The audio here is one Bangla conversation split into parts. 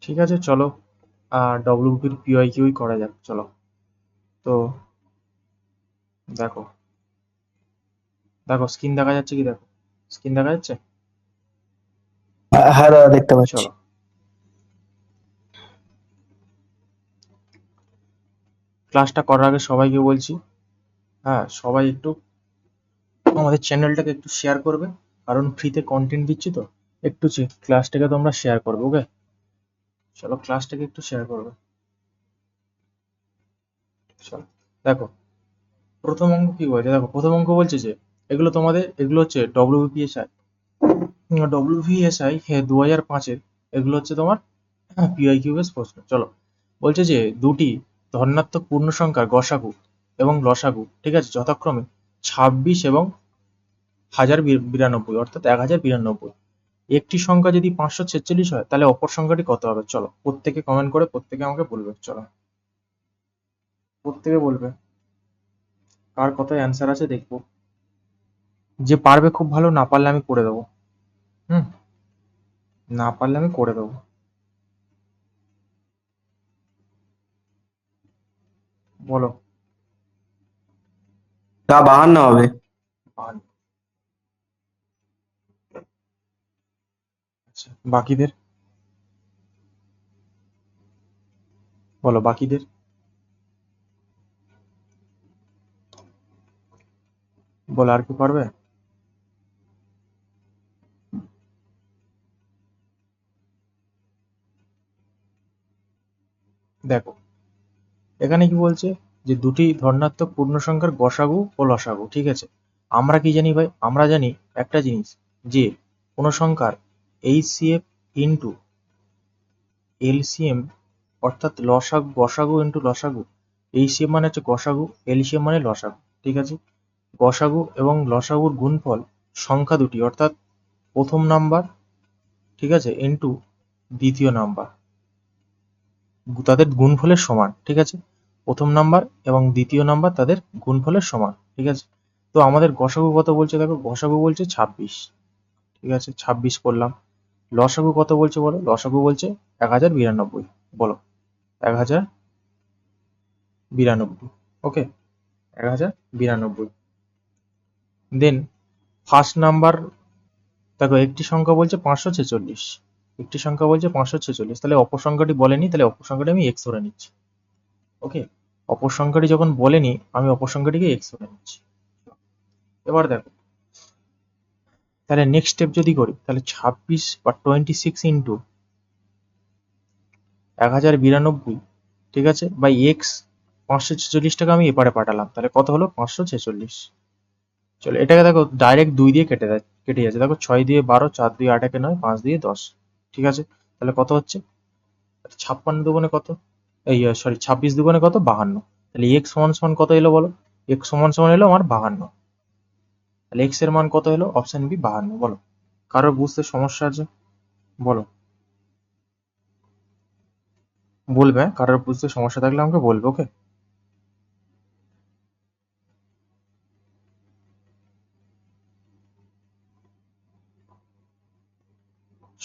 ঠিক আছে, চলো ডব্লিউপির পিওয়াইকিউই করা যাক। চলো, তো দেখো দেখো স্ক্রিন দেখা যাচ্ছে কি? দেখো, স্ক্রিন দেখা যাচ্ছে? হ্যাঁ দাদা, দেখতে পাচ্ছি। চলো, ক্লাসটা করার আগে সবাইকে বলছি, হ্যাঁ সবাই একটু আমাদের চ্যানেলটাকে একটু শেয়ার করবে, কারণ ফ্রিতে কন্টেন্ট দিচ্ছি তো। একটু ক্লাসটাকে তোমরা শেয়ার করবে, ওকে? চলো, ক্লাসটাকে একটু শেয়ার করবে। চলো, দেখো প্রথম অঙ্ক কি বলছে। দেখো, প্রথম অঙ্ক বলছে যে এগুলো হচ্ছে ডব্লিউপিএসআই, ডব্লিউপিএসআই 2005-এর। এগুলো হচ্ছে তোমার পিআইকিউ বেস প্রশ্ন। চলো, বলছে যে দুটি ধনাত্মক পূর্ণ সংখ্যার গসাগু এবং লসাগু, ঠিক আছে, যথাক্রমে 26 এবং 1092, অর্থাৎ 1092। একটি সংখ্যা যদি 546 হয়, তাহলে অপর সংখ্যাটি কত হবে? চলো, প্রত্যেকে কমেন্ট করে প্রত্যেকে আমাকে বলবে। চলো, প্রত্যেকে বলবে কার কত অ্যান্সার আছে দেখবো। যে পারবে খুব ভালো, না পারলে আমি করে দেবো। হুম, না পারলে আমি করে দেবো। বলো। তা 52 হবে। ভালো। আচ্ছা, বাকিদের বলো, বাকিদের বলো, আর কি পারবে? দেখো, এখানে কি বলছে যে দুটি ধনাত্মক পূর্ণ সংখ্যার গসাগু ও লসাগু, ঠিক আছে। আমরা কি জানি ভাই? আমরা জানি একটা জিনিস, যে কোনো সংখ্যার এইচসিএফ ইন্টু এলসিএম, অর্থাৎ গসাগু ইন্টু লসাগু। এইচসিএফ মানে হচ্ছে গসাগু, এলসিএম মানে লসাগু, ঠিক আছে। গসাগু এবং লসাগুর গুণফল সংখ্যা দুটি, অর্থাৎ প্রথম নাম্বার, ঠিক আছে, ইন্টু দ্বিতীয় নাম্বার, তাদের গুণফলের সমান, ঠিক আছে। প্রথম নাম্বার এবং দ্বিতীয় নাম্বার তাদের গুণফলের সমান, ঠিক আছে। তো আমাদের গসাগু কত বলছে? দেখো, গসাগু বলছে 26, ঠিক আছে, 26 করলাম। লসাগু কত বলছে বলো? লসাগু বলছে 1092। বলো, 1092, ওকে, 1092। দেন ফার্স্ট নাম্বার, দেখো একটি সংখ্যা বলছে 546, একটি সংখ্যা বলছে 546, তাহলে অপর সংখ্যাটি বলেনি, তাহলে অপর সংখ্যাটি আমি এক্স ধরে নিচ্ছি, ওকে। অপর সংখ্যাটি যখন বলেনি, আমি অপর সংখ্যাটিকে এক্স ধরে নিচ্ছি। এবার দেখো, তাহলে নেক্সট স্টেপ যদি করি, তাহলে 26 বা 26 ইন্টু 1092, ঠিক আছে, বাই এক্স। 546টাকে আমি এপারে পাঠালাম, তাহলে কত হলো? 546। চলো, এটাকে দেখো ডাইরেক্ট 2 দিয়ে কেটে যাচ্ছে। দেখো, 6 দিয়ে 12, 4 দিয়ে 8, 9, 5 দিয়ে 10, ঠিক আছে। তাহলে কত হচ্ছে? 56 দুগুণে কত? এই সরি, 26 দুগুণে কত? 52। তাহলে এক্স সমান সমান কত এলো বলো? এক্স সমান সমান এলো আমার 52। তাহলে এক্স এর মান কত এলো? Option B 52। বলো, কারোর বুঝতে সমস্যা আছে? বলো, বলবে, হ্যাঁ? কারোর বুঝতে সমস্যা থাকলে আমাকে বলবে, ওকে?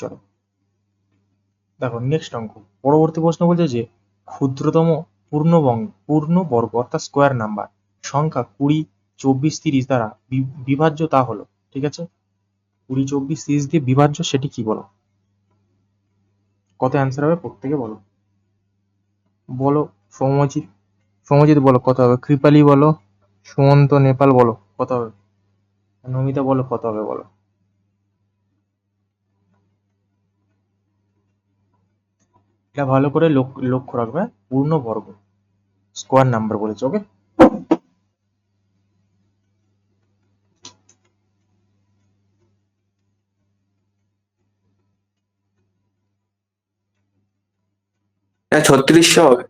চলো, দেখো নেক্সট অঙ্ক। পরবর্তী প্রশ্ন বলছে যে ক্ষুদ্রতম পূর্ণ বর্গ অর্থাৎ স্কোয়ার নাম্বার সংখ্যা 20, 24, 30 দ্বারা বিভাজ্য তা হলো, ঠিক আছে। 20, 24, 30 দিয়ে বিভাজ্য, সেটি কি বলো? কত অ্যান্সার হবে প্রত্যেকে বলো। বলো, সৌম্যজিৎ, সৌম্যজিৎ বলো কত হবে? কৃপালি বলো, সুমন্ত নেপাল বলো কত হবে? নমিতা বলো কত হবে? বলো। এটা ভালো করে লক্ষ্য রাখবে, হ্যাঁ? পূর্ণবর্গ, স্কোয়ার নাম্বার বলেছে, ওকে। হ্যাঁ, 3600 হবে।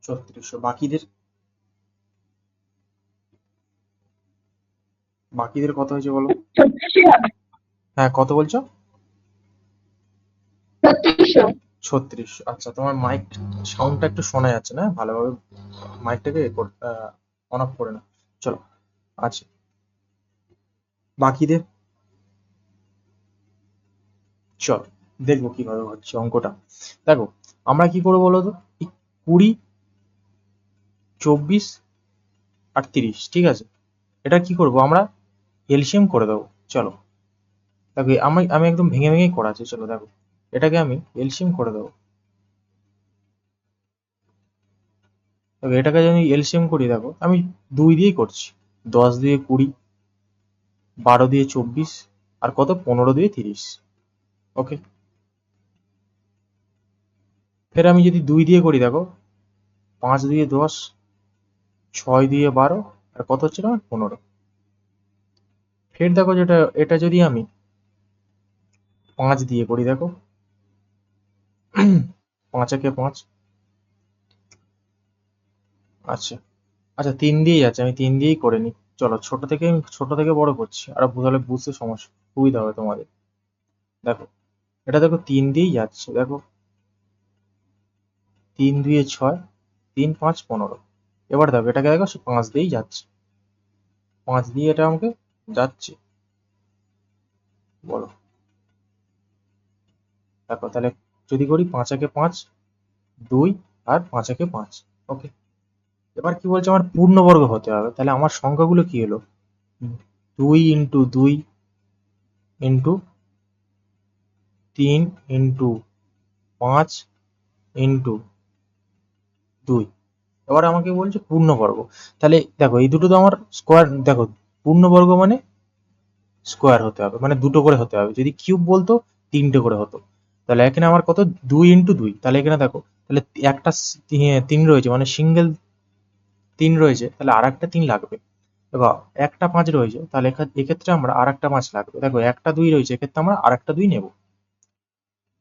3600। বাকিদের কত হয়েছে বলো? 3600 হ্যাঁ, কত বলছো? 3600 36। আচ্ছা, তোমার মাইক সাউন্ডটা একটু শোনা যাচ্ছে না, ভালোভাবে মাইকটাকে অন অফ করে না। চলো, আচ্ছা, বাকিদের চল, দেখবো কিভাবে হচ্ছে অঙ্কটা। দেখো আমরা কি করবো বলো তো, 20, 24 আর 30, ঠিক আছে, এটা কি করব আমরা এলসিএম করে দেবো। চলো দেখো আমি আমি একদম ভেঙে ভেঙেই করা আছে, চলো দেখো এটাকে আমি এলসিএম করে দেবো। দেখো এটাকে যদি এলসিএম করি, দেখো আমি 2 দিয়েই করছি, 10 দিয়ে 20, 12 দিয়ে 24, আর কত 15 দিয়ে 30। ওকে, ফের আমি যদি 2 দিয়ে করি, দেখো 5 দিয়ে 10, 6 দিয়ে 12, আর কত হচ্ছে না 15। ফের দেখো যেটা এটা যদি আমি 5 দিয়ে করি, দেখো 5 একে 5, আচ্ছা আচ্ছা 3 দিয়েই আছে, আমি 3 দিয়েই করে নিই। চলো ছোট থেকে বড় করছি, আর তাহলে বুঝতে সমস্যা সুবিধা হবে তোমাদের। দেখো এটা দেখো 3 দিয়েই যাচ্ছে, দেখো 3 দুয়ে 6, 3 5 15। এবার দেখো এটাকে দেখো 5 দিয়েই যাচ্ছে, 5 দিয়ে এটা আমাকে যাচ্ছে, বলো। দেখো তাহলে যদি করি 5 একে 5, 2, আর 5 একে 5। ওকে, এবার কি বলছে আমার পূর্ণবর্গ হতে হবে, তাহলে আমার সংখ্যাগুলো কি হলো, 2 ইন্টু 2 ইন্টু 3 ইন্টু 5 ইন্টু 2। এবার আমাকে বলছে পূর্ণবর্গ, তাহলে দেখো এই দুটো তো আমার স্কোয়ার, দেখো পূর্ণবর্গ মানে স্কোয়ার হতে হবে, মানে দুটো করে হতে হবে, যদি কিউব বলতো 3টে করে হতো। তাহলে এখানে আমার কত 2 ইন্টু 2, তাহলে এখানে দেখো তাহলে একটা 3 রয়েছে, মানে সিঙ্গেল 3 রয়েছে, তাহলে আর একটা 3 লাগবে। এবার একটা 5 রয়েছে, তাহলে এক্ষেত্রে আমরা আর একটা 5 লাগবে। দেখো একটা 2 রয়েছে, এক্ষেত্রে আমরা আর একটা 2 নেব।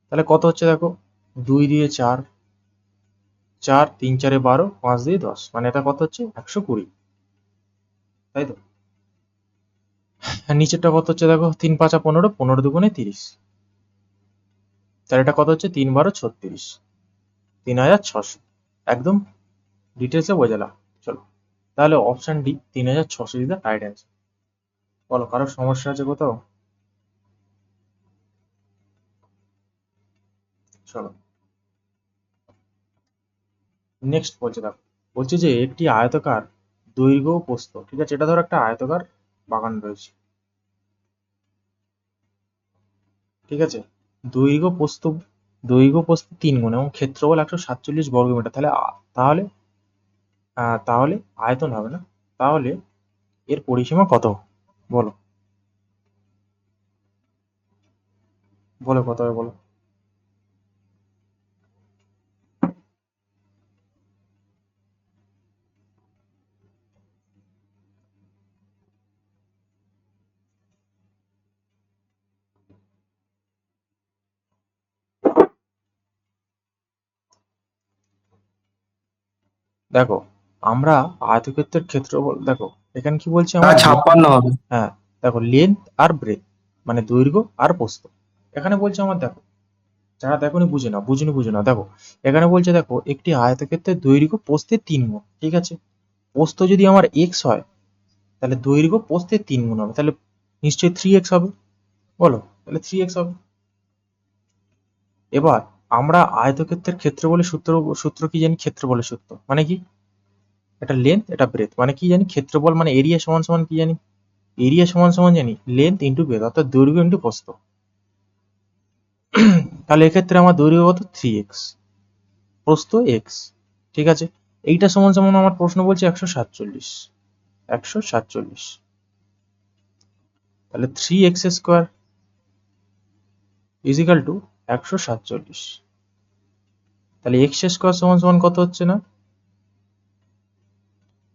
তাহলে কত হচ্ছে দেখো, 2 দিয়ে 4, 4 3 4 12, 5 দিয়ে 10, মানে এটা কত হচ্ছে 120, তাই তো। আর নিচেরটা কত হচ্ছে দেখো, 3 5 15, 15 দুগুণে 30, তাহলে এটা কত হচ্ছে 3 12 36, 3600। একদম ডিটেলসে বোঝালাম। চলো তাহলে option D 3600 is the right answer. বলো কারোর সমস্যা আছে কোথাও? চলো নেক্সট বলছে, দেখো বলছে যে একটি আয়তকার দৈর্ঘ্য ও প্রস্থ, ঠিক আছে, এটা ধরো একটা আয়তকার বাগান রয়েছে, ঠিক আছে, দৈর্ঘ্য প্রস্থ দৈর্ঘ্য প্রস্থ 3 গুণ এবং ক্ষেত্রফল 147 বর্গমিটার, তাহলে তাহলে আয়তন হবে না, তাহলে এর পরিসীমা কত, বলো বলো কত হবে বলো। দেখো আমরা আয়তক্ষেত্রের ক্ষেত্রফল, দেখো এখানে কি বলছে আমার 56 হবে। হ্যাঁ দেখো লেন্থ আর ব্রেথ, মানে দৈর্ঘ্য আর প্রস্থ। এখানে বলছে আমার, দেখো যারা দেখোনি বুঝে নাও, দেখো এখানে বলছে দেখো একটি আয়তক্ষেত্রের দৈর্ঘ্য প্রস্থের 3 গুণ, ঠিক আছে, প্রস্থ যদি আমার এক্স হয়, তাহলে দৈর্ঘ্য প্রস্থের 3 গুণ হবে, তাহলে নিশ্চয়ই 3x হবে, বলো তাহলে 3x হবে। এবার আমরা আয়তক্ষেত্রের ক্ষেত্রফলের সূত্র কি জানি, ক্ষেত্রফলের সূত্র মানে কি, এটা লেন্থ এটা ব্রেথ, মানে কি জানি ক্ষেত্রফল মানে এরিয়া সমান সমান কি জানি, এরিয়া সমান সমান জানি লেন্থ ইন্টু ব্রেথ, অর্থাৎ দৈর্ঘ্য ইন্টু প্রস্থ। তাহলে এক্ষেত্রে আমার দৈর্ঘ্য কত 3x, প্রস্থ x, ঠিক আছে, এইটা সমান সমান আমার প্রশ্ন বলছে 147, 147, তাহলে 3x² ইজ ইকাল টু 147, তাহলে x² সমান সমান কত হচ্ছে না,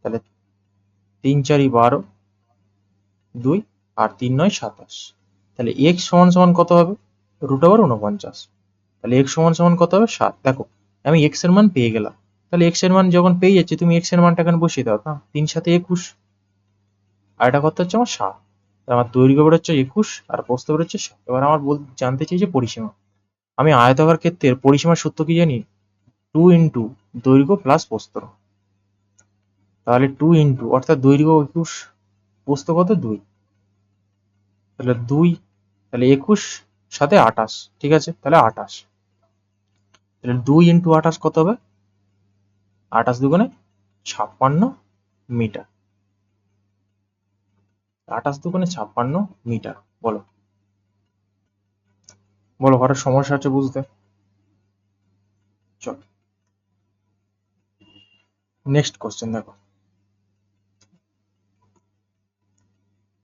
তাহলে 3 4 12, 2 আর 3 9 27, তাহলে x সমান সমান কত হবে, √49, তাহলে x সমান সমান কত হবে 7। দেখো আমি x এর মান পেয়ে গেলাম, তাহলে x এর মান যখন পেয়ে যাচ্ছি, তুমি x এর মানটা এখানে বসিয়ে দাও না, 3 7 21, আর এটা কত হচ্ছে আমার 7, আমার দৈর্ঘ্য বেরোচ্ছে 21 আর প্রস্থ বেরোচ্ছে 7। এবার আমার জানতে চাই যে পরিসীমা, আমি আয়তাকার ক্ষেত্রের পরিসীমার সূত্র কি জানি, 2 ইন্টু দৈর্ঘ্য প্লাস প্রস্থ, তাহলে 2 ইন্টু অর্থাৎ দৈর্ঘ্য 21, প্রস্থ কত 2, তাহলে 2, তাহলে 21 সাথে 28, ঠিক আছে, তাহলে 28, তাহলে 2 ইন্টু 28 কত হবে? 28 দুগুণে 56 মিটার, 28 দুগুণে 56 মিটার। বলো বলো, ঘরের সমস্যা হচ্ছে বুঝতে? চল নেক্সট কোশ্চেন দেখো।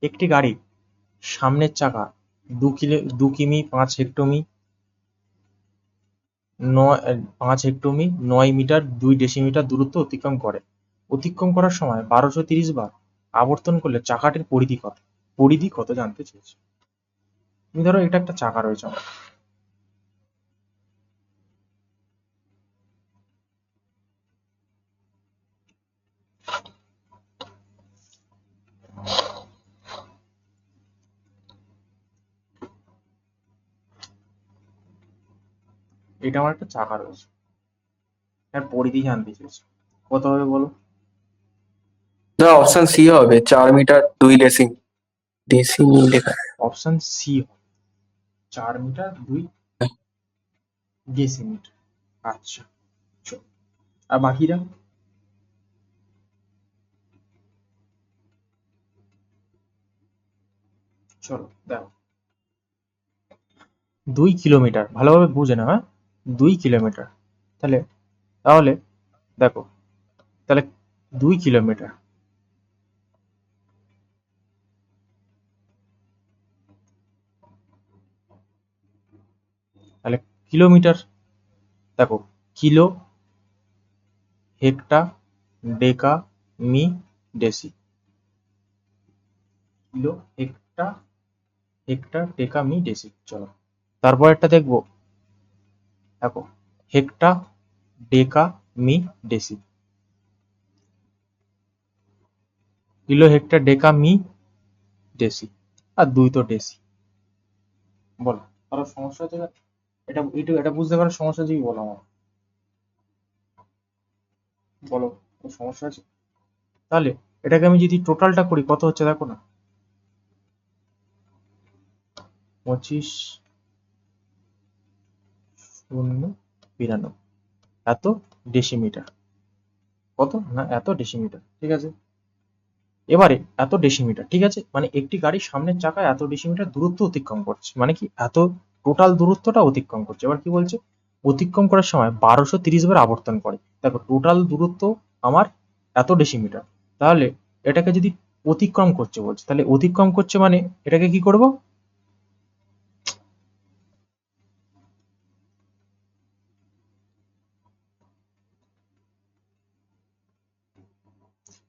একটি গাড়ি সামনের চাকা 2 কিমি 5 হেক্টমি 9 মিটার 2 ডেসিমিটার দূরত্ব অতিক্রম করে। অতিক্রম করার সময় 1230 বার আবর্তন করলে চাকাটির পরিধি কত জানতে চেয়েছে। তুমি ধরো এটা একটা চাকা রয়েছে আমার, এটা আমার একটা চাকা রয়েছে, এর পরিধি জানতে চেয়েছে, কত হবে বলো? না, অপশন সি হবে, 4 মিটার 2 ডেসিমি লেখা। Option C, 4 metre 2 decimetre. আচ্ছা, চলো, আর বাকিরা? চলো দেখো, 2 কিলোমিটার, ভালোভাবে বুঝে নাও, হ্যাঁ, 2 কিলোমিটার, তাহলে তাহলে দেখো, তাহলে 2 কিলোমিটার, তাহলে কিলোমিটার, দেখো, কিলো, হেক্টা, ডেকা, মি, ডেসি, কিলো, হেক্টা, ডেকা, মি, ডেসি। চলো তারপর একটা দেখবো, দেখো, হেক্টা, ডেকা, মি, ডেসি, কিলো, হেক্টর, ডেকা, মি, ডেসি, আর 2 তো ডেসি। বলো, কারো সমস্যা হচ্ছে? এটা বুঝতে পারার সমস্যা হচ্ছে কি বলো আমার, বলো, কোনো সমস্যা আছে? তাহলে এটাকে আমি যদি টোটালটা করি কত হচ্ছে দেখো না, 25,092 এত ডেসিমিটার, কত না এত ডেসিমিটার, ঠিক আছে। এবারে এত ডেসিমিটার, ঠিক আছে, মানে একটি গাড়ির সামনের চাকায় এত ডেসিমিটার দূরত্ব অতিক্রম করছে, মানে কি এত টোটাল দূরত্বটা অতিক্রম করছে। এবার কি বলছে, অতিক্রম করার সময় 1230 বার আবর্তন করে। দেখো টোটাল দূরত্ব আমার এত ডেসিমিটার, তাহলে এটাকে যদি অতিক্রম করছে বলছে, তাহলে অতিক্রম করছে মানে এটাকে কি করব,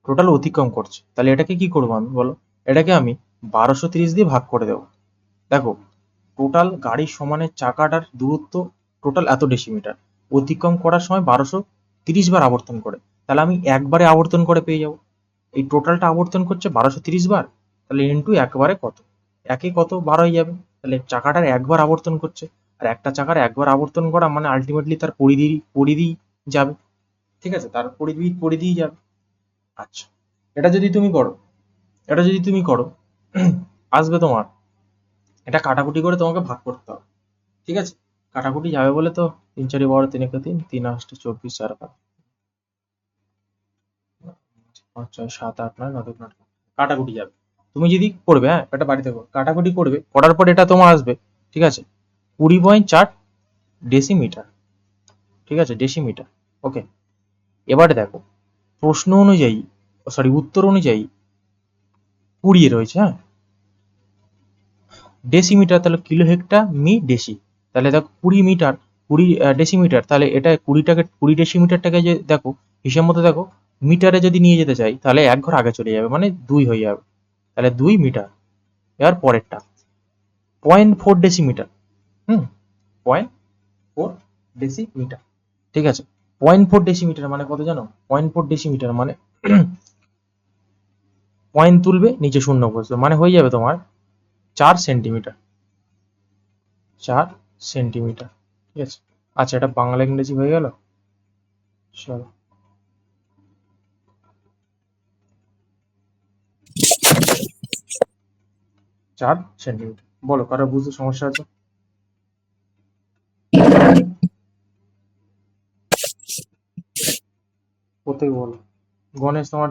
টোটাল অতিক্রম করছে, তাহলে এটাকে কি করবো আমি বলো, এটাকে আমি 1230 দিয়ে ভাগ করে দেবো। দেখো টোটাল গাড়ির সমানের চাকাটার দূরত্ব টোটাল এত ডেসিমিটার, অতিক্রম করার সময় 1230 বার আবর্তন করে, তাহলে আমি একবারে আবর্তন করে পেয়ে যাবো। এই টোটালটা আবর্তন করছে 1230 বার, তাহলে ইন্টু একবারে কত, একে কত 12 হয়ে যাবে, তাহলে চাকাটার একবার আবর্তন করছে, আর একটা চাকার একবার আবর্তন করা মানে আলটিমেটলি তার পরিধি যাবে, ঠিক আছে, তার পরিধি যাবে। আচ্ছা, এটা যদি তুমি করো, এটা যদি তুমি করো আসবে তোমার, এটা কাটাকুটি করে তোমাকে ভাগ করতে হবে, ঠিক আছে, কাটাকুটি যাবে বলে তো 3 4 12 3 1 3 3 8 24 4 5 5 6 7 8 9 9 9, কাটাকুটি যাবে, তুমি যদি করবে, হ্যাঁ এটা বাড়িতে করো, কাটাকুটি করবে, করার পর এটা তোমার আসবে, ঠিক আছে, 20.4 ডেসিমিটার, ঠিক আছে, ডেসিমিটার। ওকে, এবারে দেখো প্রশ্ন অনুযায়ী, সরি উত্তর অনুযায়ী 20 রয়েছে, হ্যাঁ, ডেসিমিটার, তাহলে কিলো হেক্টর মি ডেসি, তাহলে দেখো 20 মিটার 20 ডেসিমিটার, তাহলে এটা 20 ডেসিমিটারটাকে যে দেখো হিসেব মতো দেখো, মিটারে যদি নিয়ে যেতে চাই তাহলে এক ঘর আগে চলে যাবে, মানে 2 হয়ে যাবে, তাহলে 2 মিটার। এবার পরেরটা 0.4 ডেসিমিটার, হুম, 0.4 ডেসিমিটার, ঠিক আছে, 0.4 ডেসিমিটার মানে কত জানো, 0.4 ডেসিমিটার মানে পয়েন্ট তুলবে নিচে শূন্য বসবে, মানে হয়ে যাবে তোমার 4 সেন্টিমিটার, 4 সেন্টিমিটার, ঠিক আছে। আচ্ছা, এটা বাংলা ইংরেজি হয়ে গেল, চলো 4 সেন্টিমিটার। বলো, কারো বুঝতে সমস্যা আছে? কোথায় বলো? গণেশ, তোমার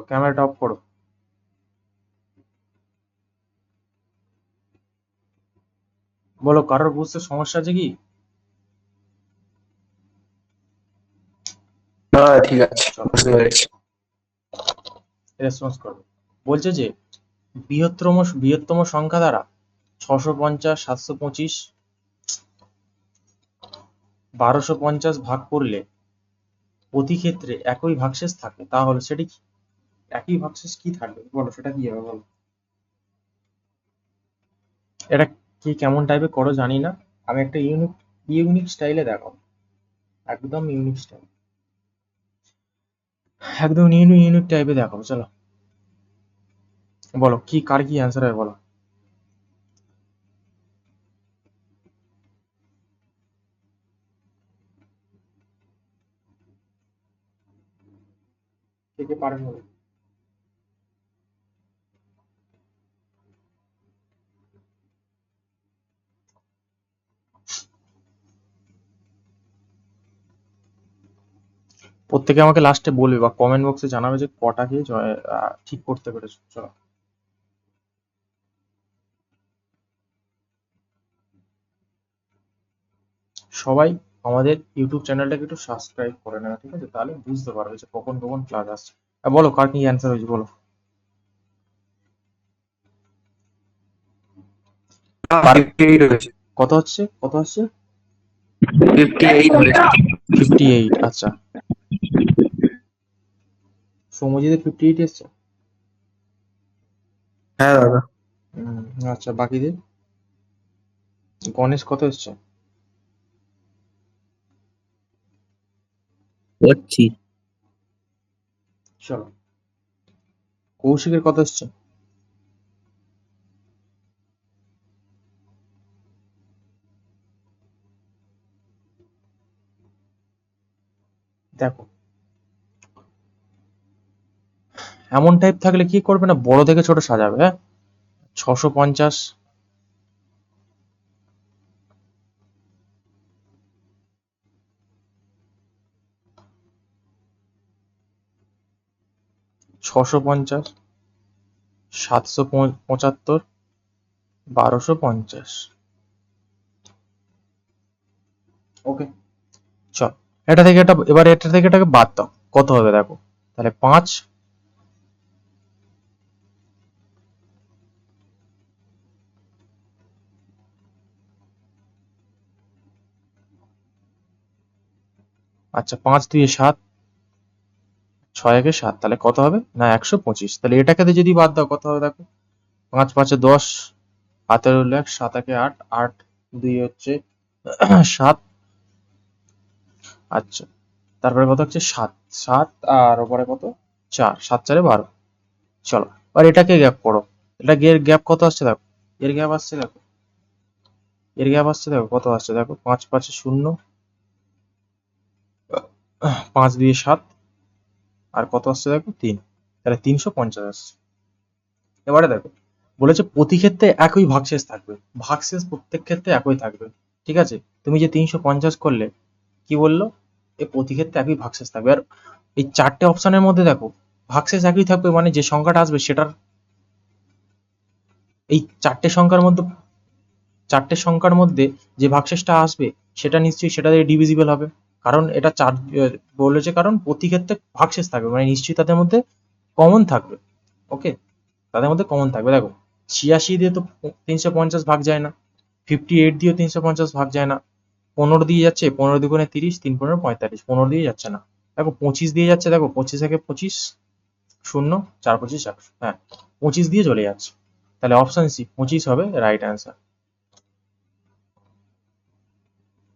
ক্যামেরাটা অফ করো। বলো, কারোর বুঝতে সমস্যা আছে কি? না, ঠিক আছে, চলো বুঝতে পেরেছি। রেসপন্স করো। বলছে যে বৃহত্তম বৃহত্তম সংখ্যা দ্বারা 650, 725, 1250 ভাগ করলে প্রতি ক্ষেত্রে একই ভাগশেষ থাকে, তাহলে সেটি কি? একই ভাগশেষ কি থাকবে বলো, সেটা কি হবে বলো? এটা কি কেমন টাইপের করো জানি না, আমি একটা ইউনিক ইউনিক স্টাইলে দেখাও, একদম ইউনিক স্টাইল, একদম ইউনিক টাইপে দেখাবো। চলো বলো, কি কার কি অ্যান্সার হবে বলো। কে কে পারেন বলো। প্রত্যেকে আমাকে লাস্টে বলবে বা কমেন্ট বক্সে জানাবে যে কটা কে ঠিক করতে পেরেছো। চলো সবাই আমাদের ইউটিউব চ্যানেলটাকে একটু সাবস্ক্রাইব করে নেবে, ঠিক আছে? তাহলে বুঝতে পারবে যে কখন কখন ক্লাস আসছে। বলো কার কি অ্যান্সার হয়েছে বলো। 58 হয়েছে। কত হচ্ছে, কত হচ্ছে? 58 হয়েছে। 58, আচ্ছা। সৌম্যজিতের 58 এসছে। হ্যাঁ দাদা। হুম, আচ্ছা, বাকিদের? গণেশ কত এসছে? করছি। চলো, কৌশিকের কত এসছে? দেখো, এমন টাইপ থাকলে কি করবে না, বড় থেকে ছোট সাজাবে, হ্যাঁ। 650, 650, 775, 1250। ওকে, চল, এটা থেকে এটা, এবার এটা থেকে এটাকে বাদ দাও, কত হবে দেখো। তাহলে 5, আচ্ছা, 5 2 7, 6 1 7, তাহলে কত হবে না 125। তাহলে এটাকে যদি বাদ দাও কত হবে দেখো। 5 5 10, হাতে রইল 1, 7 1 8, 8 2 হচ্ছে 7, আচ্ছা। তারপরে কত হচ্ছে 7, 7 আর ওপরে কত 4, 7 4 12। চলো, আর এটাকে গ্যাপ করো। এটা এর গ্যাপ কত আসছে দেখো, এর গ্যাপ আসছে দেখো, এর গ্যাপ আসছে দেখো, কত আসছে দেখো, 5 5 0, 5 2 7, আর কত আসছে দেখো 3, তাহলে 350 আসছে। এবারে দেখো, বলেছে প্রতি ক্ষেত্রে একই ভাগশেষ থাকবে, ভাগশেষ প্রত্যেক ক্ষেত্রে একই থাকবে, ঠিক আছে? তুমি যে 350 করলে, কি বললো, এ প্রতি ক্ষেত্রে একই ভাগশেষ থাকবে। আর এই চারটে অপশনের মধ্যে দেখো, ভাগশেষ একই থাকবে মানে যে সংখ্যাটা আসবে সেটার, এই চারটে সংখ্যার মধ্যে যে ভাগশেষটা আসবে সেটা নিশ্চয়ই সেটা দিয়ে ডিভিজিবল হবে, কারণ এটা চার বলেছে, কারণ প্রতি ক্ষেত্রে ভাগশেষ থাকবে মানে নিশ্চয়ই তাদের মধ্যে কমন থাকবে। ওকে, তাদের মধ্যে কমন থাকবে। দেখো, 86 দিয়ে তো 350 ভাগ যায় না, 58 দিয়েও 350 ভাগ যায় না, 15 দিয়ে যাচ্ছে, 15 দুগুণে 30, 3 15 45, 15 দিয়ে যাচ্ছে না। দেখো 25 দিয়ে যাচ্ছে, দেখো 25 একে 25, 0 4 25 100, হ্যাঁ 25 দিয়ে চলে যাচ্ছে। তাহলে অপশন সি 25 হবে রাইট অ্যান্সার।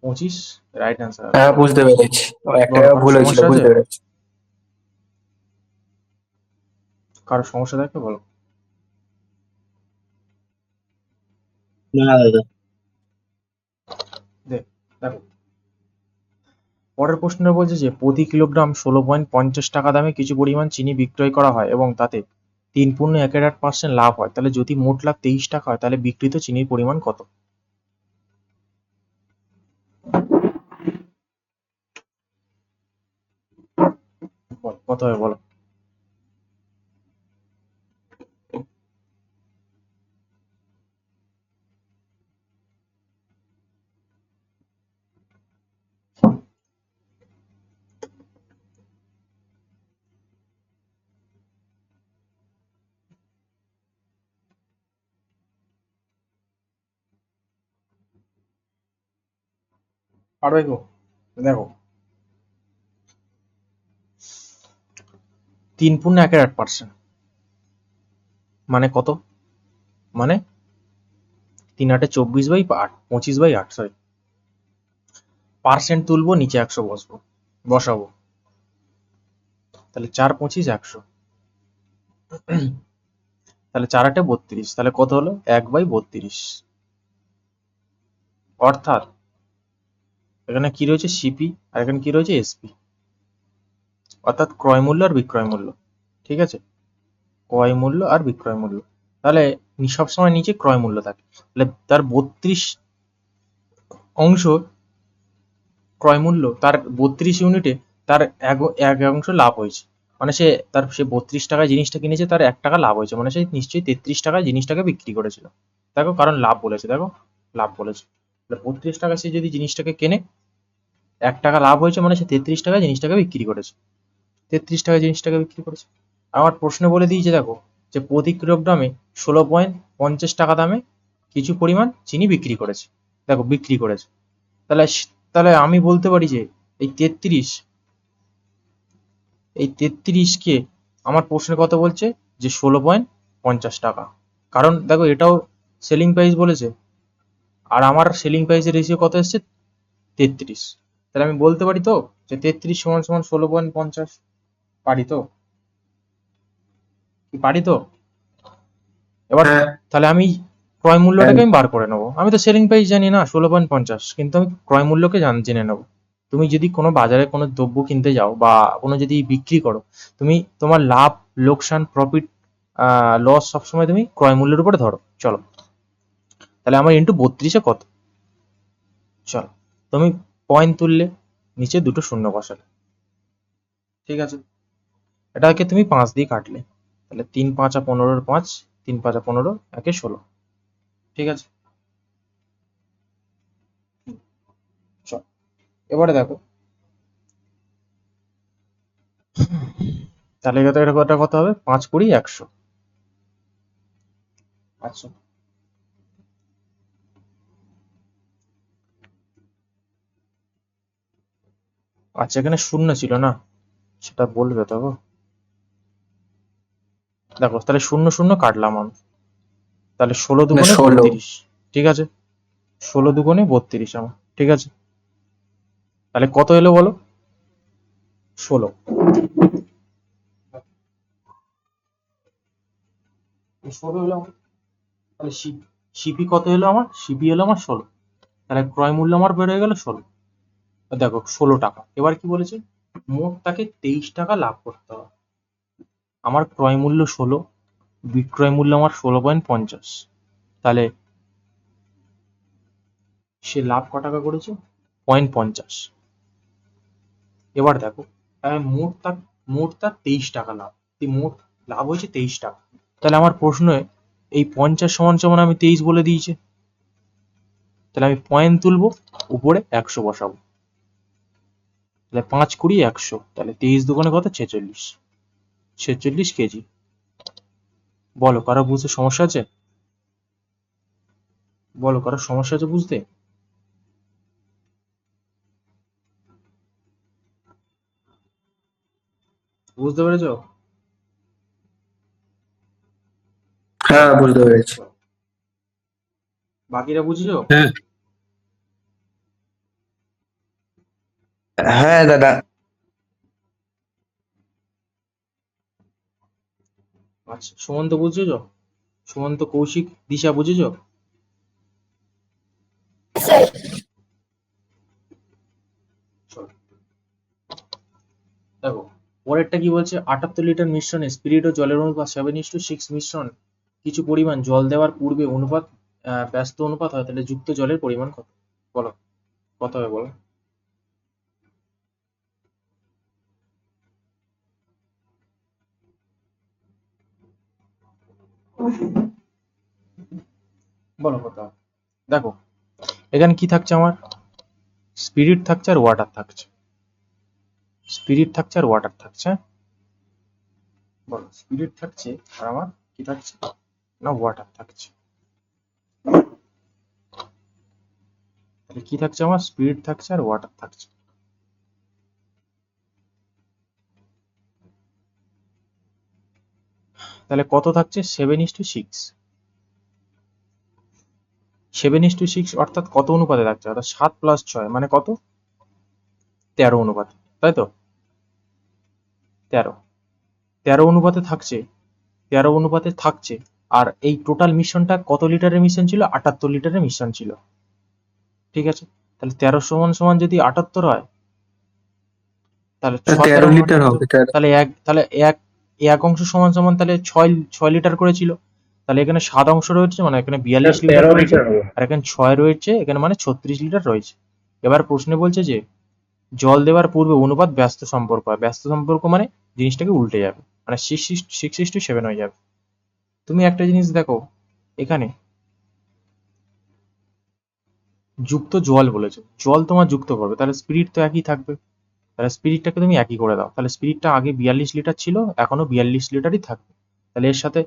25 রাইট অ্যান্সার হবে। হ্যাঁ, বুঝতে পেরেছি। একটা বলো, কারো ভুল হয়েছিল, সমস্যা আছে? বুঝতে পেরেছি। কারো সমস্যা থাকলে বলো। না দাদা। দেখো, পরের প্রশ্নে বলছে যে প্রতি কিলোগ্রাম 16.50 টাকা দামে কিছু পরিমাণ চিনি বিক্রয় করা হয় এবং তাতে 3.18% লাভ হয়, তাহলে যদি মোট লাভ 23 টাকা হয় তাহলে বিক্রিত চিনির পরিমাণ কত? কত হবে বলো? পারবে গো? দেখো, 3.8%, মানে কত? মানে 3 8 24/8, 25/8, সরি। পার্সেন্ট তুলবো, নিচে 100 বসাবো, তাহলে 4 25 100, তাহলে 4 8 32, তাহলে কত হলো? 1/32। অর্থাৎ এখানে কি রয়েছে? সিপি, আর এখানে কি রয়েছে? এসপি, অর্থাৎ ক্রয় মূল্য আর বিক্রয় মূল্য। ঠিক আছে, ক্রয় মূল্য আর বিক্রয় মূল্য। তাহলে সবসময় নিচে ক্রয় মূল্য থাকে, তাহলে তার 32 অংশ ক্রয় মূল্য, তার 32 ইউনিটে তার এক অংশ লাভ হয়েছে, মানে সে 32 টাকায় জিনিসটা কিনেছে, তার 1 টাকা লাভ হয়েছে, মানে সে নিশ্চয়ই 33 টাকায় জিনিসটাকে বিক্রি করেছিল। দেখো, কারণ লাভ বলেছে, দেখো লাভ বলেছে, 32 টাকায় সে যদি জিনিসটাকে কেনে, 1 টাকা লাভ হয়েছে, মানে সে 33 টাকায় জিনিসটাকে বিক্রি করেছে, 33 টাকায় জিনিসটাকে বিক্রি করেছে। আমার প্রশ্নে বলে দিয়েছে, দেখো, যে প্রতি কিলোগ্রামে 16.50 টাকা দামে কিছু পরিমাণ চিনি বিক্রি করেছে। দেখো, বিক্রি করেছে, তাহলে তাহলে আমি বলতে পারি যে এই 33 কে আমার প্রশ্নে কত বলছে? যে 16.50 টাকা। কারণ দেখো, এটাও সেলিং প্রাইস বলেছে, আর আমার সেলিং প্রাইসের রেশিও কত এসছে? 33। তাহলে আমি বলতে পারি তো যে 33 সমান সমান 16.50। পারি তো? কি পারি তো? এবার হ্যাঁ তাহলে আমি ক্রয় হ্যাঁ। মূল্যটাকে আমি বার করে নেবো। আমি তো সেলিং প্রাইস জানি না 16.50, কিন্তু আমি ক্রয় মূল্যকে জেনে নেবো। তুমি যদি কোনো বাজারে কোনো দ্রব্য কিনতে যাও বা কোনো যদি বিক্রি করো, তুমি তোমার লাভ, লোকসান, প্রফিট, লস সবসময় তুমি ক্রয় মূল্যের উপরে ধরো। চলো, তাহলে আমার ইন্টু 32-এ কত? চলো, তুমি পয়েন্ট তুললে, নিচে দুটো শূন্য বসালে, ঠিক আছে, এটাকে তুমি 5 দিয়ে কাটলে, তাহলে 3 5 15 5, 3 5 15, 1 16, ঠিক আছে। চল, এবারে দেখো, তাহলে এটা কত হবে? 5 20 100। আচ্ছা, আচ্ছা, এখানে শূন্য ছিল না, সেটা বলবে তো গো। দেখো, তাহলে শূন্য শূন্য কাটলাম আমি, তাহলে 16 মানে দুগুণে 16। 32, ঠিক আছে, 16 দুগুণে 32 আমার, ঠিক আছে। তাহলে কত এলো বলো? 16, 16 এলো আমার। তাহলে সিপি কত এলো আমার? সিপি এলো আমার 16, তাহলে ক্রয় মূল্য আমার বের হয়ে গেল 16। দেখো, 16 টাকা। এবার কি বলেছে? মোট তাকে 23 টাকা লাভ করতে হবে। আমার ক্রয় মূল্য 16, বিক্রয় মূল্য আমার 16.50, তাহলে সে লাভ ক টাকা করেছে? 0.50। এবার দেখো, মোট তার 23 টাকা লাভ, মোট লাভ হয়েছে 23 টাকা। তাহলে আমার প্রশ্নে এই 50 সমান সমান আমি 23 বলে দিয়েছে, তাহলে আমি পয়েন্ট তুলবো, উপরে 100 বসাবো, তাহলে 5 20 100, তাহলে 23 দুগুণে কত? 46, 46 কেজি। বলো, কারো বুঝতে সমস্যা আছে? বলো, কারো সমস্যা আছে বুঝতে? বুঝতে পেরেছো? হ্যাঁ বুঝতে পেরেছি। বাকিরা বুঝেছো? হ্যাঁ। হ্যাঁ দাদা। আচ্ছা, সুমন্ত বুঝেছো? সুমন্ত, কৌশিক, দিশা বুঝেছো? চলো, দেখো, পরেরটা কি বলছে? 78 লিটার মিশ্রণে স্পিরিট ও জলের অনুপাত 7:6 মিশ্রণ কিছু পরিমাণ জল দেওয়ার পূর্বে অনুপাত ব্যস্ত অনুপাত হয়, তাহলে যুক্ত জলের পরিমাণ কত? বলো, কত হবে বলো? বলো কত হবে? দেখো এখানে কি থাকছে আমার, স্পিরিট থাকছে আর ওয়াটার থাকছে, স্পিরিট থাকছে আর ওয়াটার থাকছে, হ্যাঁ? বলো স্পিরিট থাকছে আর আমার কি থাকছে না ওয়াটার থাকছে। তাহলে কি থাকছে আমার, স্পিরিট থাকছে আর ওয়াটার থাকছে। তাহলে কত থাকছে, 7:6। 7:6 অর্থাৎ কত অনুপাতে থাকছে, অর্থাৎ 7+6 মানে কত, 13 অনুপাতে, তাই তো? 13 13 অনুপাতে থাকছে, 13 অনুপাতে থাকছে। আর এই টোটাল মিশ্রণটা কত লিটারের মিশ্রণ ছিল, 78 লিটারের মিশ্রণ ছিল, ঠিক আছে? তাহলে 13 সমান সমান যদি 78 হয়, তাহলে 6 13 13 লিটার 78, হবে, 13। তাহলে এক এক অংশ সমান সমান তাহলে 6 লিটার করে ছিল। তাহলে এখানে 7 অংশ রয়েছে, মানে এখানে 42 লিটার 13 রয়েছে, লিটার হবে। আর এখানে 6 রয়েছে, এখানে মানে 36 লিটার রয়েছে। এবার প্রশ্নে বলছে যে জল দেওয়ার পূর্বে অনুপাত ব্যস্ত সম্পর্ক হয়, ব্যস্ত সম্পর্ক মানে জিনিসটাকে উল্টে যাবে, মানে 6:7 হয়ে যাবে। তুমি একটা জিনিস দেখো, এখানে যুক্ত জল বলেছে, জল তোমার যুক্ত করবে, তাহলে স্পিরিট তো একই থাকবে, তাহলে স্পিরিটটাকে তুমি একই করে দাও। তাহলে স্পিরিটটা আগে 42 লিটার ছিল, এখনো 42 লিটারই থাকবে। তাহলে এর সাথে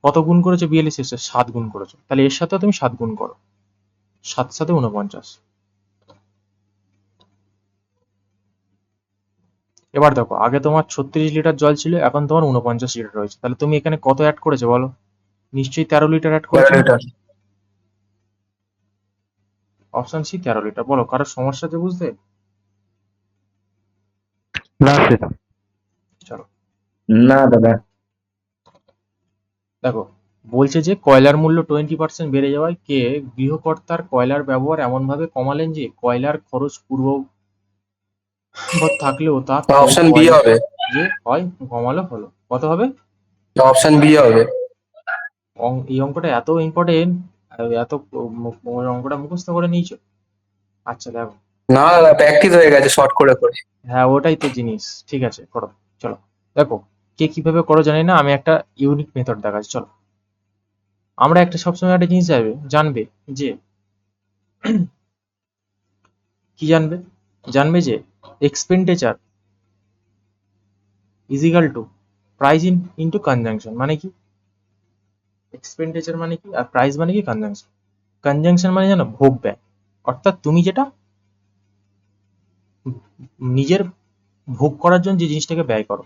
কত গুণ করেছো, 42 এর সাথে 7 গুণ করেছো, তাহলে এর সাথে তুমি 7 গুণ করো, 7 সাথে 49। এবার দেখো আগে তোমার 36 লিটার জল ছিল, এখন তোমার 49 লিটার রয়েছে, তাহলে তুমি এখানে কত অ্যাড করেছো বলো, নিশ্চয়ই 13 লিটার অ্যাড 13 করেছো না? লিটার। Option C 13 litre. বলো কারোর সমস্যা আছে বুঝতে? না স্যার। চলো না দাদা। দেখো, বলছে যে কয়লার মূল্য 20% বেড়ে যাওয়ায় কে গৃহকর্তার কয়লার ব্যবহার এমনভাবে কমালেন যে কয়লার খরচ পূর্ববৎ থাকলেও তা অপশন বি কয়লা হবে, যে হয় কমালো হলো। কত হবে? অপশন বি হবে। এই অঙ্কটা এত ইম্পর্টেন্ট, এত অঙ্কটা মুখস্থ করে নিয়েছো? আচ্ছা দেখো, না দাদা, প্র্যাকটিস হয়ে গেছে শর্ট করে করে। হ্যাঁ ওটাই তো জিনিস, ঠিক আছে করো। চলো দেখো, কে কিভাবে করো জানি না, আমি একটা ইউনিক মেথড দেখাচ্ছি। চলো, আমরা একটা সবসময় একটা জিনিস জানবে যে কি জানবে, জানবে যে expenditure is equal to price into conjunction. মানে কি এক্সপেন্ডিচার মানে কি, আর প্রাইস মানে কি কনজাংশন। কনজাংশন মানে জানো ভোগ ব্যয়, অর্থাৎ তুমি যেটা নিজের ভোগ করার জন্য যে জিনিসটাকে ব্যয় করো।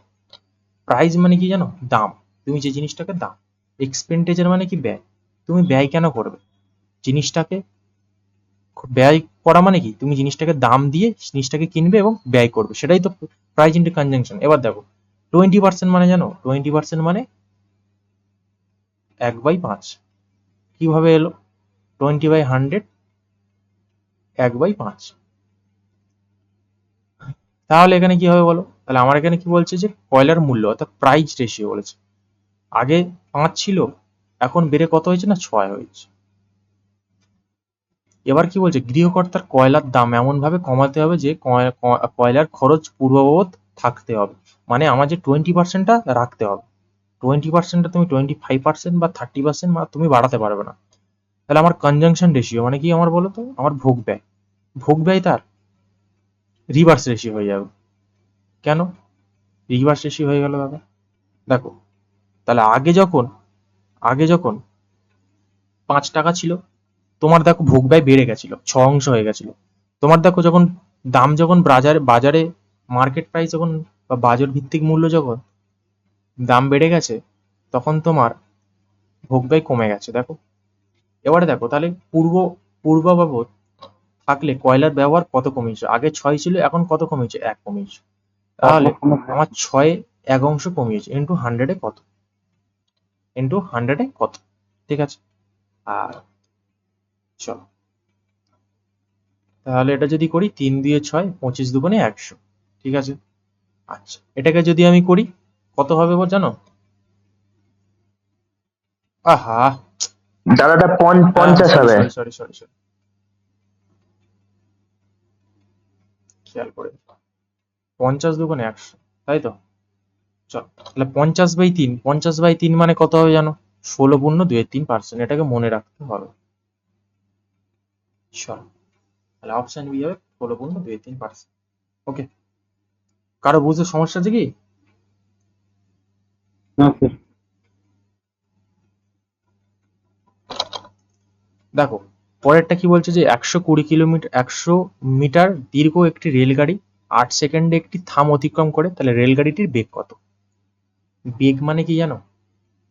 প্রাইস মানে কি জানো, দাম, তুমি যে জিনিসটাকে দাম। এক্সপেন্ডিচার মানে কি ব্যয়, তুমি ব্যয় কেন করবে জিনিসটাকে, ব্যয় করা মানে কি তুমি জিনিসটাকে দাম দিয়ে জিনিসটাকে কিনবে এবং ব্যয় করবে, সেটাই তো প্রাইস ইনটু কনজাংশন। এবার দেখো 20% মানে জানো, 20% মানে 1/5। কিভাবে এলো, 20/100, 1/5। তাহলে এখানে কি হবে বলো, তাহলে আমার এখানে কি বলছে যে কয়লার মূল্য অর্থাৎ প্রাইস রেশিও বলেছে, আগে 5 ছিল, এখন বেড়ে কত হয়েছে না 6 হয়েছে। এবার কি বলছে, গৃহকর্তার কয়লার দাম এমন ভাবে কমাতে হবে যে কয়লার খরচ পূর্ববৎ থাকতে হবে, মানে আমার যে 20%টা রাখতে হবে, 20%টা তুমি 25% বা 30% বা তুমি বাড়াতে পারবে না। তাহলে আমার কনজাংশন রেশিও মানে কি আমার বলো তো, আমার ভোগ ব্যয়, ভোগ ব্যয় তার রিভার্স রেশিও হয়ে যাবে। কেন রিভার্স রেশিও হয়ে গেল দাদা? দেখো, তাহলে আগে যখন 5 টাকা ছিল, তোমার দেখো ভোগ ব্যয় বেড়ে গেছিল, 6 অংশ হয়ে গেছিল। তোমার দেখো যখন দাম, যখন বাজারে বাজারে মার্কেট প্রাইস যখন বা বাজার ভিত্তিক মূল্য যখন দাম বেড়ে গেছে, তখন তোমার ভোগ ব্যয় কমে গেছে। দেখো এবারে দেখো, তাহলে পূর্ববাবদ থাকলে কয়লার ব্যবহার কত কমিয়েছে, আগে 6 ছিল, এখন কত কমিয়েছে, 1 কমিয়েছে। তাহলে আমার 6 1 অংশ কমিয়েছে, ইন্টু 100 কত, ইন্টু 100 কত, ঠিক আছে? আর চলো তাহলে এটা যদি করি, 3 2 6, 25 2 100, ঠিক আছে? আচ্ছা এটাকে যদি আমি করি কত হবে জানো? আহা, দাদাটা হ্যাঁ 50 সরি হবে। সরি সরি সরি সরি, খেয়াল করে 50 2 100, তাই তো? চল তাহলে 50/3, 50/3 মানে কত হবে জানো? 16.23%, এটাকে মনে রাখতে হবে। চলো, তাহলে অপশন বি হবে 16.23%। ওকে, কারো বুঝতে সমস্যা আছে কি? না স্যার। দেখো পরেরটা কি বলছে যে 100 মিটার দীর্ঘ একটি রেলগাড়ি 8 সেকেন্ডে একটি থাম অতিক্রম করে, তাহলে রেলগাড়িটির বেগ কত? বেগ মানে কি জানো?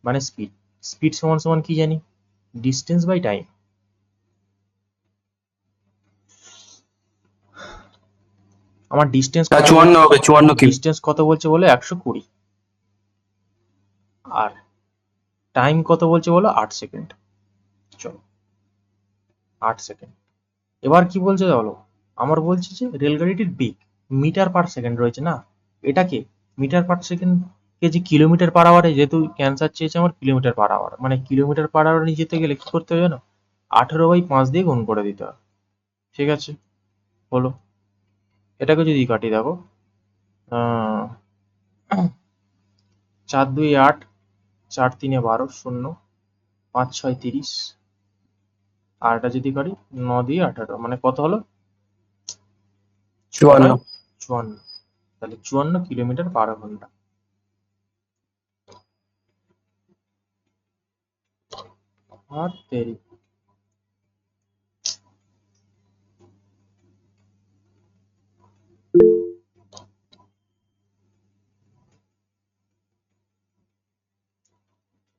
মানে স্পিড। স্পিড সমান সমান কি জানি? Distance by time. আমার ডিস্টেন্স হ্যাঁ কত 54 হবে, 54 কিমি। ডিস্টেন্স কত বলছে বলে 120, আর টাইম কত বলছে বলো 8 সেকেন্ড। চলো 8 সেকেন্ড। এবার কি বলছে বলো? আমার বলছে যে রেলগাড়িটির বেগ মিটার পার সেকেন্ড রয়েছে না, এটাকে মিটার পার সেকেন্ড কে যে কিলোমিটার পার আওয়ারে, যেহেতু ক্যান্সার চেয়েছে আমার কিলোমিটার পার আওয়ার, মানে কিলোমিটার পার আওয়ারে যেতে গেলে কি করতে হবে জানো? 18/5 দিয়ে গুণ করে দিতে হবে। ঠিক আছে, হলো। এটাকে যদি কাটি দেখো, 4 2 8, 4 3 12, 0 5 6 30, আর এটা যদি করি 9 দিয়ে 18, মানে কত হলো? 54। 54। তাহলে 54 কিলোমিটার পার ঘন্টা। আর তেরি,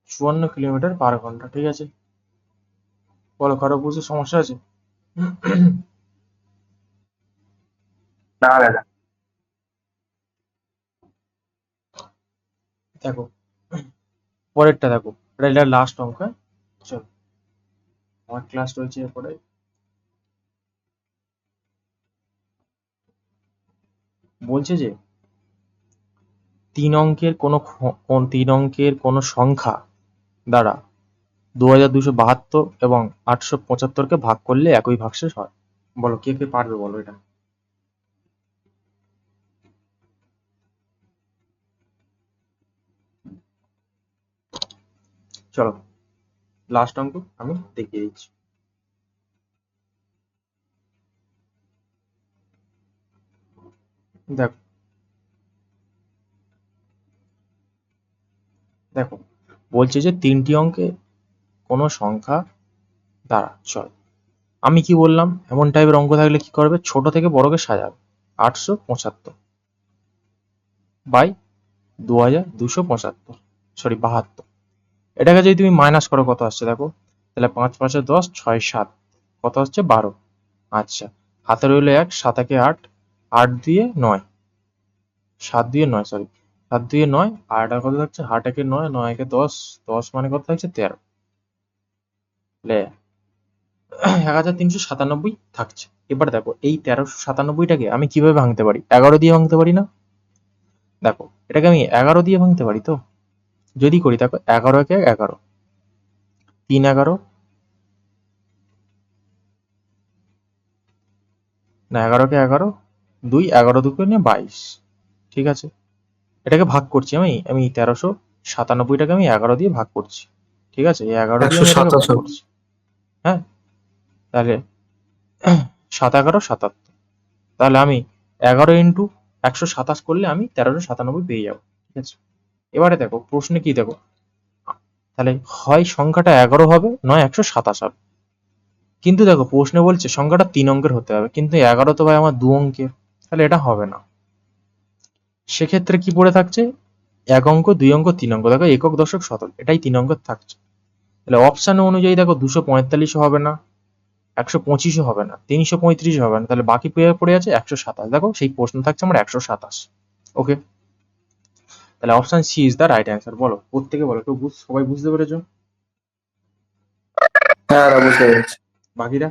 54 কিলোমিটার পার ঘন্টা। ঠিক আছে, বলো কারো বুঝতে সমস্যা আছে? না দাদা। দেখো পরেরটা দেখো, এটা লাস্ট অঙ্ক। হ্যাঁ? চলো, আমার ক্লাস রয়েছে এরপরে। বলছে যে 3 অঙ্কের কোনো সংখ্যা দ্বারা 2272 এবং 875 কে ভাগ করলে একই ভাগশেষ হয়। বলো কে কে পারবে, বলো এটা। চলো লাস্ট অঙ্ক আমি দেখিয়ে দিচ্ছি। দেখো দেখো বলছে যে 3টি অঙ্কে কোনো সংখ্যা দ্বারা, চল আমি কি বললাম, এমন টাইপের অঙ্ক থাকলে কি করবে? ছোট থেকে বড়কে সাজাবে। 875 বাই 2275, সরি 72। এটাকে যদি তুমি মাইনাস করো কত আসছে দেখো, তাহলে 5 5 10, 6 7, কত হচ্ছে 12। আচ্ছা, হাতে রইলো 1, 7 1 8, 8 দিয়ে 9, 7 দিয়ে 9, সরি 7 দিয়ে 9, আর এটা কত থাকছে? 8 1 9, 9 1 10, 10 মানে কত থাকছে? 13। তাহলে 1397 থাকছে। এবার দেখো এই 1397টাকে আমি কিভাবে ভাঙতে পারি? 11 দিয়ে ভাঙতে পারি না? দেখো এটাকে আমি 11 দিয়ে ভাঙতে পারি তো। যদি করি দেখো, 11 1 11, 3 11, না 11 কে 11, 2 11 2 নিয়ে 22। ঠিক আছে, এটাকে ভাগ করছি আমি আমি 1397টাকে আমি 11 দিয়ে ভাগ করছি। ঠিক আছে, এই 11 দিয়ে আমি এটাকে 127 ভাগ হবে। করছি। হ্যাঁ, তাহলে 7 11 77, তাহলে আমি 11 ইন্টু 127 করলে আমি 1397 পেয়ে যাবো। ঠিক আছে, এবারে দেখো প্রশ্নে কি দেখো, তাহলে হয় সংখ্যাটা 11 হবে, নয় 127 হবে। কিন্তু দেখো প্রশ্নে বলছে সংখ্যাটা 3 অঙ্কের হতে হবে, কিন্তু 11 তো ভাই আমার 2 অঙ্কের, তাহলে এটা হবে না। সেক্ষেত্রে কি পড়ে থাকছে? 1 অঙ্ক, 2 অঙ্ক, 3 অঙ্ক। দেখো একক দশক শতক, এটাই 3 অঙ্কের থাকছে। তাহলে অপশন অনুযায়ী দেখো 245 হবে না, 125 হবে না, 335 হবে না, তাহলে বাকি পড়ে আছে 127। দেখো সেই প্রশ্ন থাকছে আমার 127। ওকে, তাহলে option C is the right answer. বলো প্রত্যেকে বলো, কেউ সবাই বুঝতে পেরেছো? হ্যাঁ দাদা, বুঝতে পেরেছি। বাকিরা?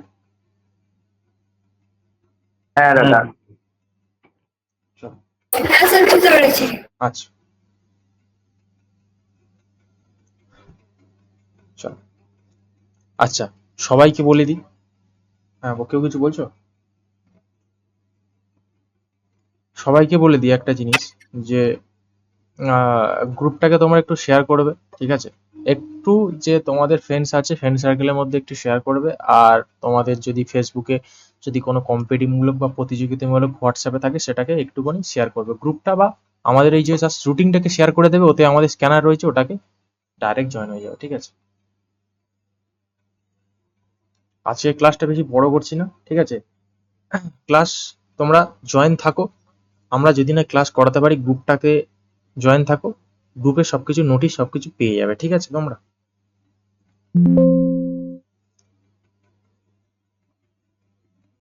হ্যাঁ দাদা। চলো, হ্যাঁ স্যার, বুঝতে পেরেছি। আচ্ছা চলো, আচ্ছা সবাইকে বলে দিই। হ্যাঁ, কেউ কিছু বলছো? সবাইকে বলে দিই একটা জিনিস, যে গ্রুপটাকে তোমরা একটু শেয়ার করবে। ঠিক আছে, একটু যে তোমাদের ফ্রেন্ডস আছে ফ্রেন্ড সার্কেলের মধ্যে একটু শেয়ার করবে, আর তোমাদের যদি ফেসবুকে যদি কোনো কম্পিটিমূলক বা প্রতিযোগিতামূলক হোয়াটসঅ্যাপে থাকে সেটাকে একটুখানি শেয়ার করবে গ্রুপটা, বা আমাদের এই যে জাস্ট রুটিনটাকে শেয়ার করে দেবে, ওতে আমাদের স্ক্যানার রয়েছে ওটাকে ডাইরেক্ট জয়েন হয়ে যাবে, ঠিক আছে? আজকে ক্লাসটা বেশি বড় করছি না, ঠিক আছে? ক্লাস তোমরা জয়েন থাকো, আমরা যদি না ক্লাস করাতে পারি গ্রুপটাকে জয়েন থাকো, গ্রুপে সবকিছু নোটিশ সবকিছু পেয়ে যাবে, ঠিক আছে তোমরা?